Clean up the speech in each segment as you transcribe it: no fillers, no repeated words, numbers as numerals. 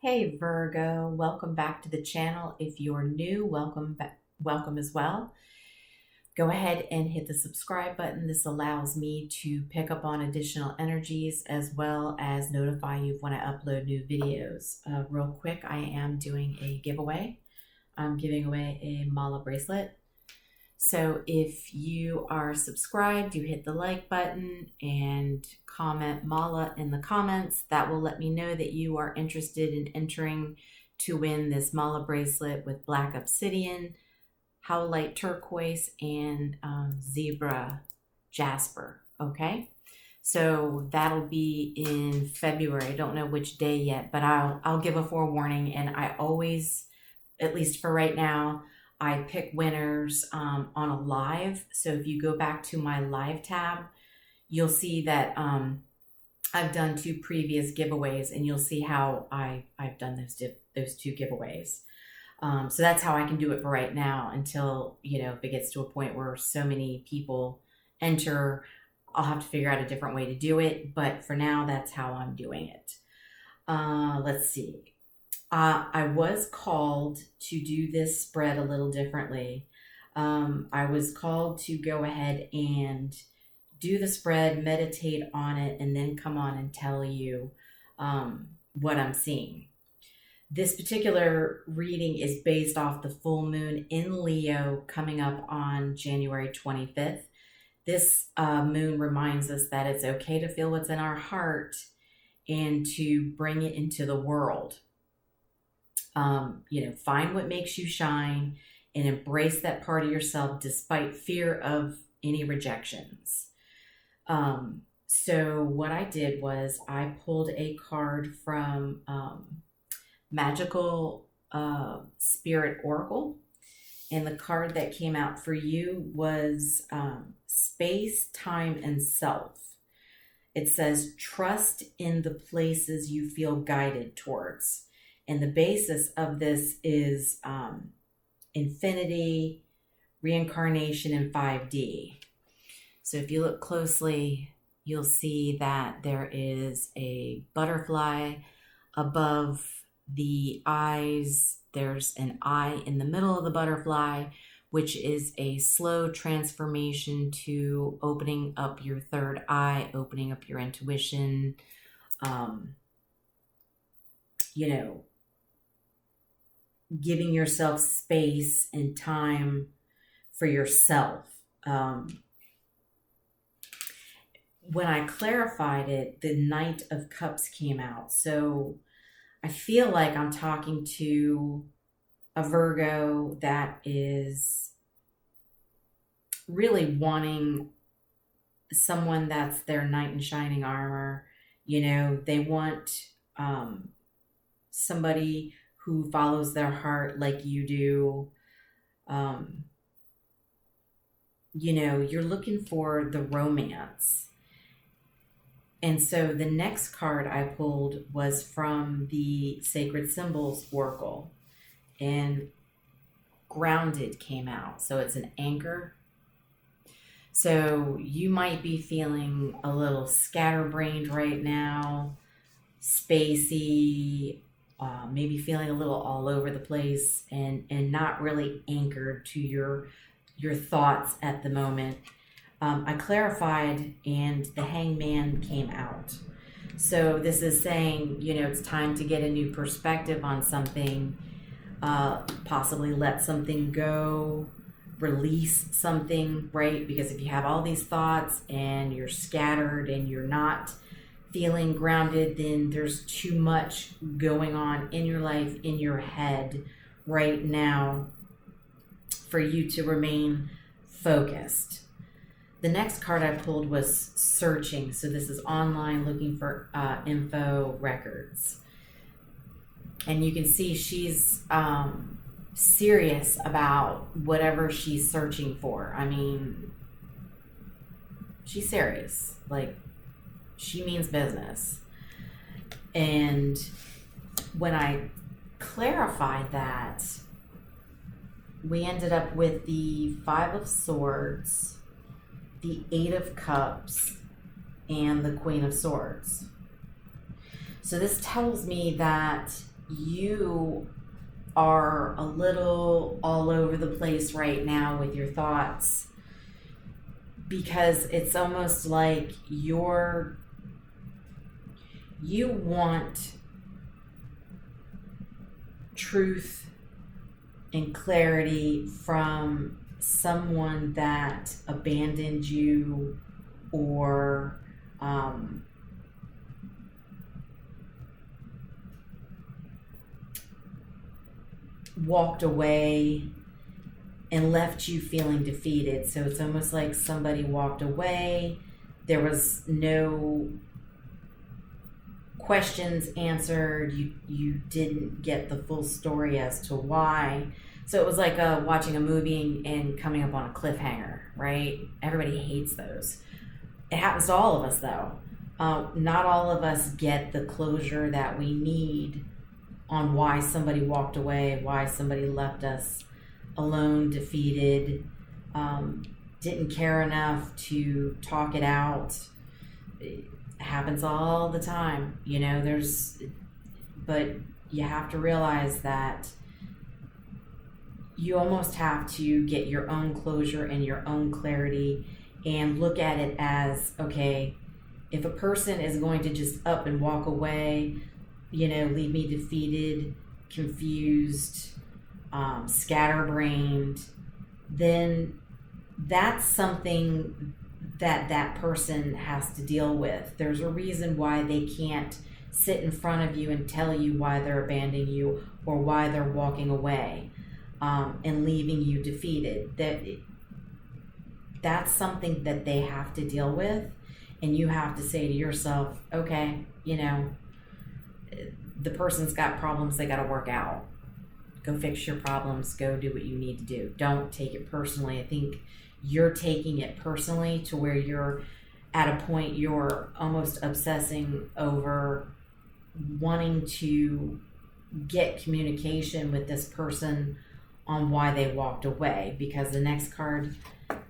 Hey Virgo, welcome back to the channel. If you're new, welcome back, welcome as well. Go ahead and hit the subscribe button. This allows me to pick up on additional energies as well as notify you when I upload new videos. Real quick, I am doing a giveaway. I'm giving away a mala bracelet. So if you are subscribed, you hit the like button and comment Mala in the comments. That will let me know that you are interested in entering to win this Mala bracelet with black obsidian, howlite turquoise, and zebra jasper. Okay, so that'll be in February. I don't know which day yet, but I'll give a forewarning. And I always, at least for right now, I pick winners on a live. So if you go back to my live tab, you'll see that I've done 2 previous giveaways, and you'll see how I've done those 2 giveaways. So that's how I can do it for right now until, if it gets to a point where so many people enter, I'll have to figure out a different way to do it. But for now, that's how I'm doing it. Let's see. I was called to do this spread a little differently. I was called to go ahead and do the spread, meditate on it, and then come on and tell you what I'm seeing. This particular reading is based off the full moon in Leo coming up on January 25th. This moon reminds us that it's okay to feel what's in our heart and to bring it into the world. Find what makes you shine and embrace that part of yourself despite fear of any rejections. So what I did was I pulled a card from Magical Spirit Oracle, and the card that came out for you was Space, Time, and Self. It says, trust in the places you feel guided towards. And the basis of this is infinity, reincarnation, and 5D. So if you look closely, you'll see that there is a butterfly above the eyes. There's an eye in the middle of the butterfly, which is a slow transformation to opening up your third eye, opening up your intuition, giving yourself space and time for yourself. When I clarified it, the Knight of Cups came out. So I feel like I'm talking to a Virgo that is really wanting someone that's their knight in shining armor. They want somebody who follows their heart like you do. You're looking for the romance. And so the next card I pulled was from the Sacred Symbols Oracle, and Grounded came out. So it's an anchor. So you might be feeling a little scatterbrained right now, spacey, maybe feeling a little all over the place and not really anchored to your thoughts at the moment. I clarified, and the Hangman came out. So this is saying, it's time to get a new perspective on something, possibly let something go, release something, right? Because if you have all these thoughts and you're scattered and you're not feeling grounded, then there's too much going on in your life, in your head right now for you to remain focused. The next card I pulled was Searching. So this is online, looking for info records. And you can see she's serious about whatever she's searching for. I mean, she's serious. Like, she means business. And when I clarified that, we ended up with the 5 of Swords, the 8 of Cups, and the Queen of Swords. So this tells me that you are a little all over the place right now with your thoughts, because it's almost like you want truth and clarity from someone that abandoned you or walked away and left you feeling defeated. So it's almost like somebody walked away. There was no questions answered. You didn't get the full story as to why. So it was like watching a movie and coming up on a cliffhanger, right? Everybody hates those. It happens to all of us, though. Not all of us get the closure that we need on why somebody walked away, why somebody left us alone, defeated, didn't care enough to talk it out. It happens all the time, you know. But you have to realize that you almost have to get your own closure and your own clarity and look at it as, okay, if a person is going to just up and walk away, you know, leave me defeated, confused, scatterbrained, then that's something that that person has to deal with. There's a reason why they can't sit in front of you and tell you why they're abandoning you or why they're walking away and leaving you defeated. That's something that they have to deal with, and you have to say to yourself, okay, you know, the person's got problems they got to work out. Go fix your problems. Go do what you need to do. Don't take it personally. I think you're taking it personally to where you're at a point you're almost obsessing over wanting to get communication with this person on why they walked away, because the next card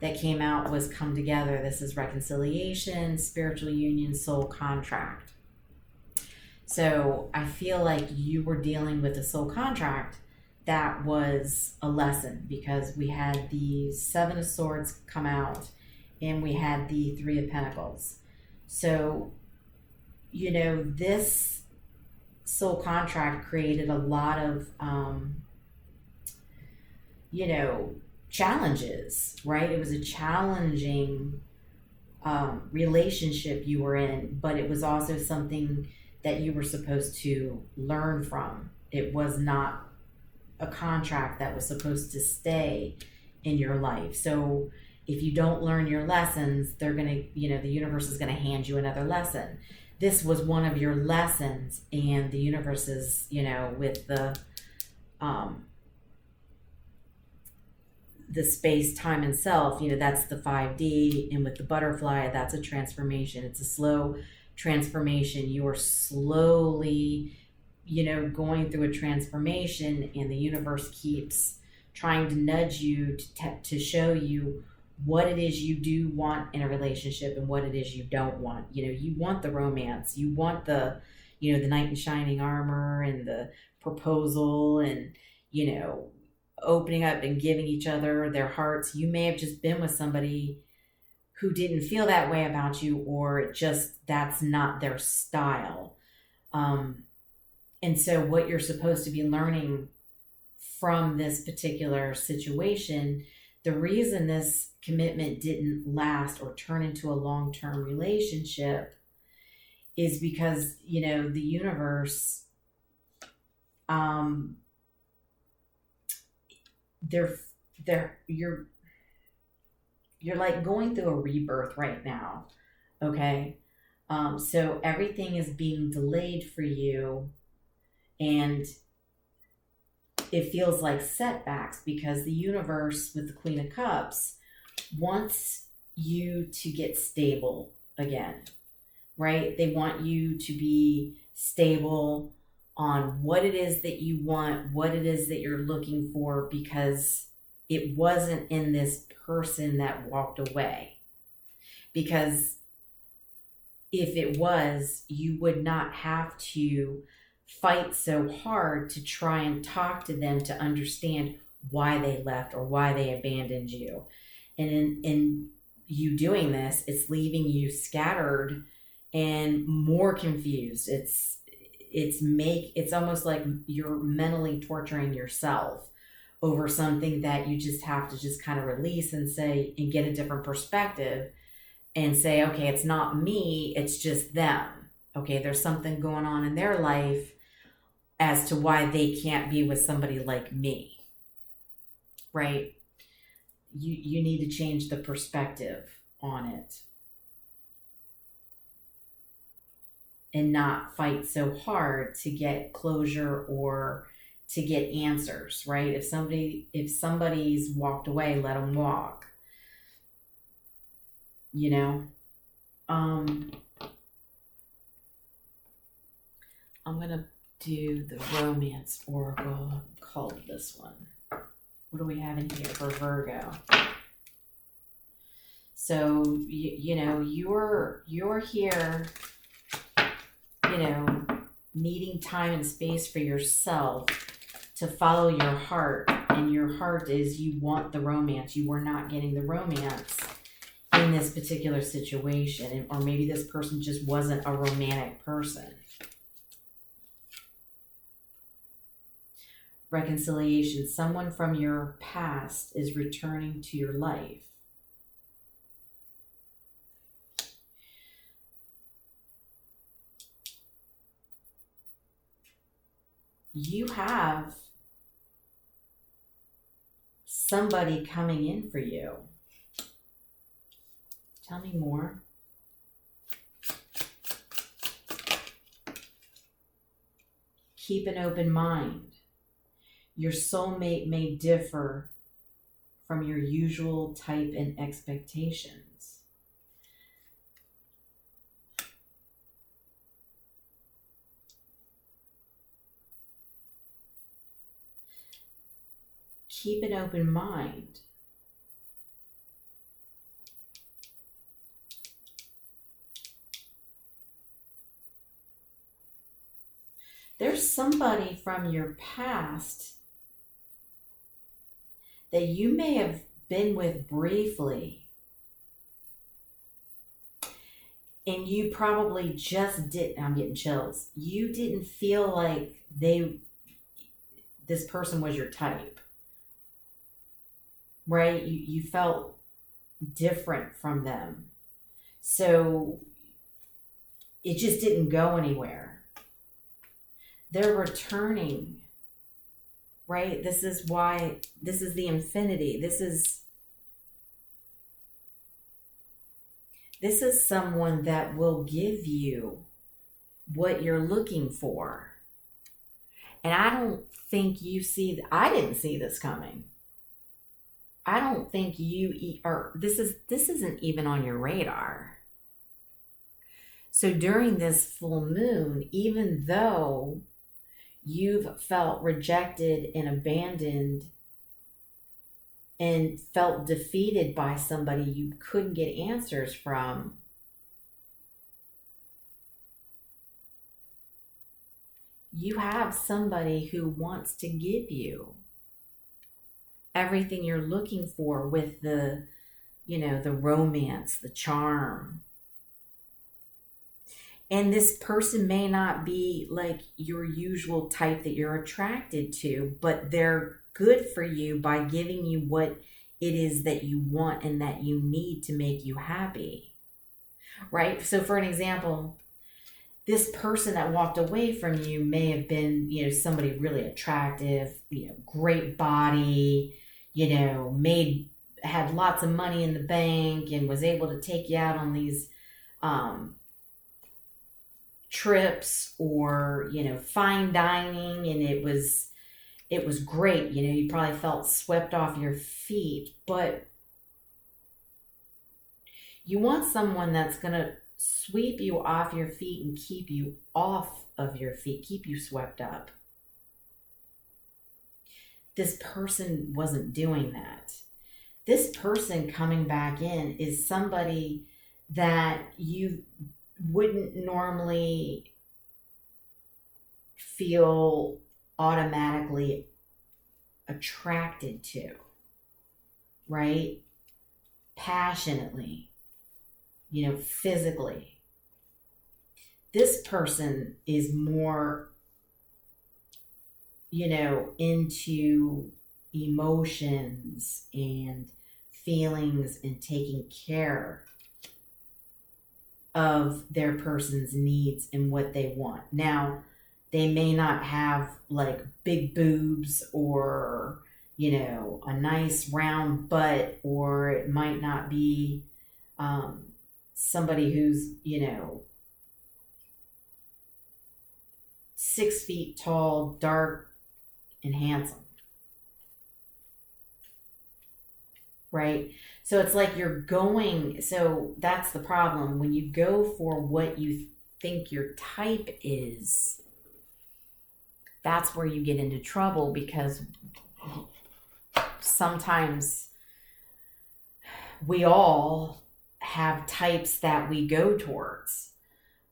that came out was come together. This is reconciliation, spiritual union, soul contract. So I feel like you were dealing with a soul contract that was a lesson, because we had the Seven of Swords come out and we had the Three of Pentacles. So, you know, this soul contract created a lot of, you know, challenges, right? It was a challenging relationship you were in, but it was also something that you were supposed to learn from. It was not a contract that was supposed to stay in your life. So if you don't learn your lessons, they're going to, you know, the universe is going to hand you another lesson. This was one of your lessons, and the universe is, you know, with the space, time, and self, you know, that's the 5D, and with the butterfly, that's a transformation. It's a slow transformation. You are slowly, you know, going through a transformation, and the universe keeps trying to nudge you to show you what it is you do want in a relationship and what it is you don't want. You know, you want the romance, you want the, you know, the knight in shining armor and the proposal and, you know, opening up and giving each other their hearts. You may have just been with somebody who didn't feel that way about you, or just that's not their style. And so what you're supposed to be learning from this particular situation, the reason this commitment didn't last or turn into a long-term relationship is because, you know, the universe, you're like going through a rebirth right now. Okay. So everything is being delayed for you, and it feels like setbacks, because the universe with the Queen of Cups wants you to get stable again, right? They want you to be stable on what it is that you want, what it is that you're looking for, because it wasn't in this person that walked away. Because if it was, you would not have to fight so hard to try and talk to them to understand why they left or why they abandoned you. And in you doing this, it's leaving you scattered and more confused. It's almost like you're mentally torturing yourself over something that you just have to just kind of release and say, and get a different perspective and say, okay, it's not me, it's just them. Okay, there's something going on in their life as to why they can't be with somebody like me, right? You need to change the perspective on it and not fight so hard to get closure or to get answers, right? If somebody's walked away, let them walk, you know. I'm gonna do the romance oracle called this one. What do we have in here for Virgo? So you know, you're here, you know, needing time and space for yourself to follow your heart, and your heart is you want the romance. You were not getting the romance in this particular situation, or maybe this person just wasn't a romantic person. Reconciliation. Someone from your past is returning to your life. You have somebody coming in for you. Tell me more. Keep an open mind. Your soulmate may differ from your usual type and expectations. Keep an open mind. There's somebody from your past that you may have been with briefly, and you probably just didn't, I'm getting chills, you didn't feel like this person was your type, right? You felt different from them. So it just didn't go anywhere. They're returning, right? This is why, this is the infinity. This is someone that will give you what you're looking for. And I don't think I didn't see this coming. I don't think this isn't even on your radar. So during this full moon, even though you've felt rejected and abandoned and felt defeated by somebody you couldn't get answers from, you have somebody who wants to give you everything you're looking for with the, the romance, the charm. And this person may not be like your usual type that you're attracted to, but they're good for you by giving you what it is that you want and that you need to make you happy, right? So for an example, this person that walked away from you may have been, somebody really attractive, great body, had lots of money in the bank and was able to take you out on these trips or, fine dining, and it was great. You probably felt swept off your feet, but you want someone that's going to sweep you off your feet and keep you off of your feet, keep you swept up. This person wasn't doing that. This person coming back in is somebody that you wouldn't normally feel automatically attracted to, right? Passionately, physically. This person is more, into emotions and feelings and taking care of their person's needs and what they want. Now, they may not have like big boobs or, a nice round butt, or it might not be somebody who's, 6 feet tall, dark, and handsome. Right? So it's like so that's the problem. When you go for what you think your type is, that's where you get into trouble, because sometimes we all have types that we go towards.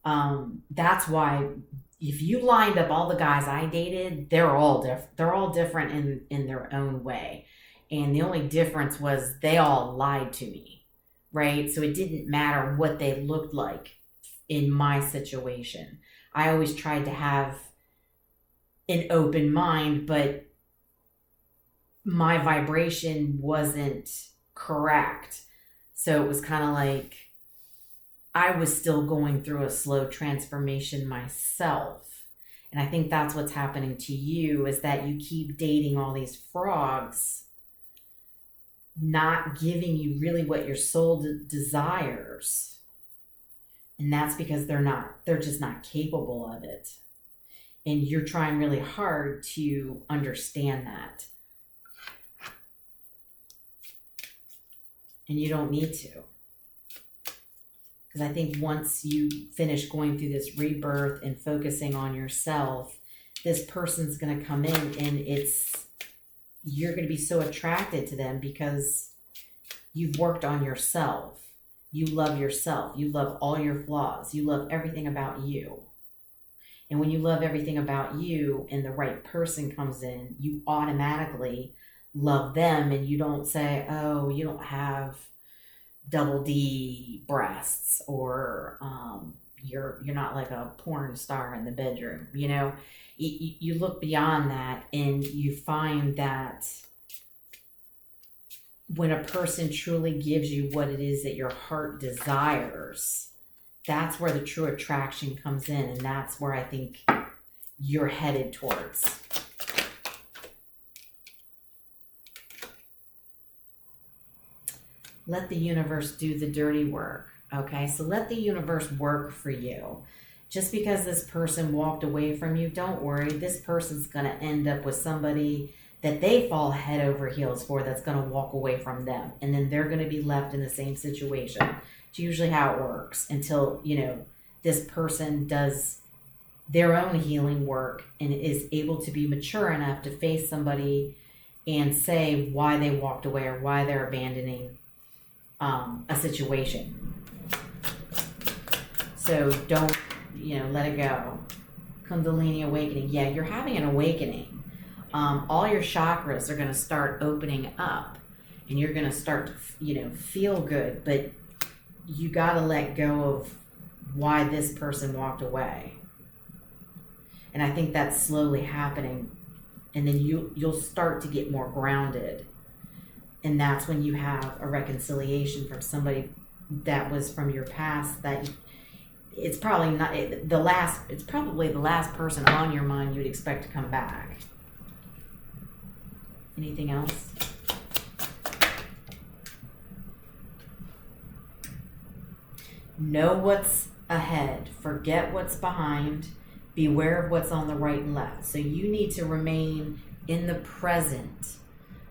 That's why if you lined up all the guys I dated, they're all different in their own way. And the only difference was they all lied to me, right? So it didn't matter what they looked like in my situation. I always tried to have an open mind, but my vibration wasn't correct. So it was kind of like I was still going through a slow transformation myself. And I think that's what's happening to you, is that you keep dating all these frogs, not giving you really what your soul desires. And that's because they're just not capable of it. And you're trying really hard to understand that. And you don't need to. Because I think once you finish going through this rebirth and focusing on yourself, this person's going to come in and you're going to be so attracted to them because you've worked on yourself. You love yourself. You love all your flaws. You love everything about you. And when you love everything about you and the right person comes in, you automatically love them, and you don't say, oh, you don't have double D breasts, or you're not like a porn star in the bedroom. You look beyond that, and you find that when a person truly gives you what it is that your heart desires, that's where the true attraction comes in. And that's where I think you're headed towards. Let the universe do the dirty work. Okay, so let the universe work for you. Just because this person walked away from you, don't worry. This person's going to end up with somebody that they fall head over heels for, that's going to walk away from them. And then they're going to be left in the same situation. It's usually how it works until, this person does their own healing work and is able to be mature enough to face somebody and say why they walked away or why they're abandoning a situation. So don't, let it go. Kundalini awakening. Yeah, you're having an awakening. All your chakras are going to start opening up, and you're going to start to, feel good, but you got to let go of why this person walked away. And I think that's slowly happening. And then you'll start to get more grounded. And that's when you have a reconciliation from somebody that was from your past, that it's probably not it's probably the last person on your mind you'd expect to come back. Anything else? Know what's ahead. Forget what's behind. Beware of what's on the right and left. So you need to remain in the present,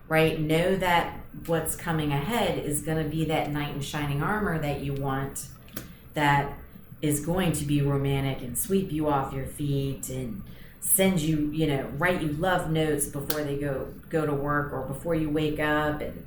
right? Know that what's coming ahead is going to be that knight in shining armor that you want, that is going to be romantic and sweep you off your feet and send you, write you love notes before they go to work or before you wake up, and,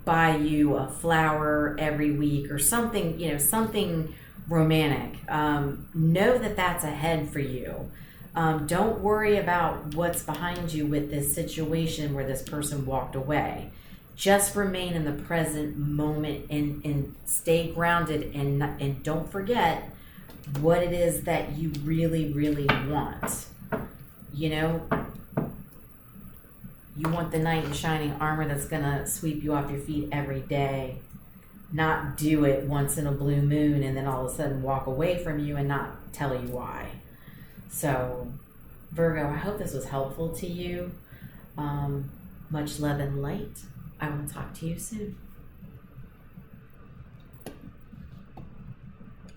buy you a flower every week or something, something romantic. Know that that's ahead for you. Don't worry about what's behind you with this situation where this person walked away. Just remain in the present moment and stay grounded, and don't forget what it is that you really, really want. You know, you want the knight in shining armor that's going to sweep you off your feet every day. Not do it once in a blue moon and then all of a sudden walk away from you and not tell you why. So, Virgo, I hope this was helpful to you. Much love and light. I will talk to you soon.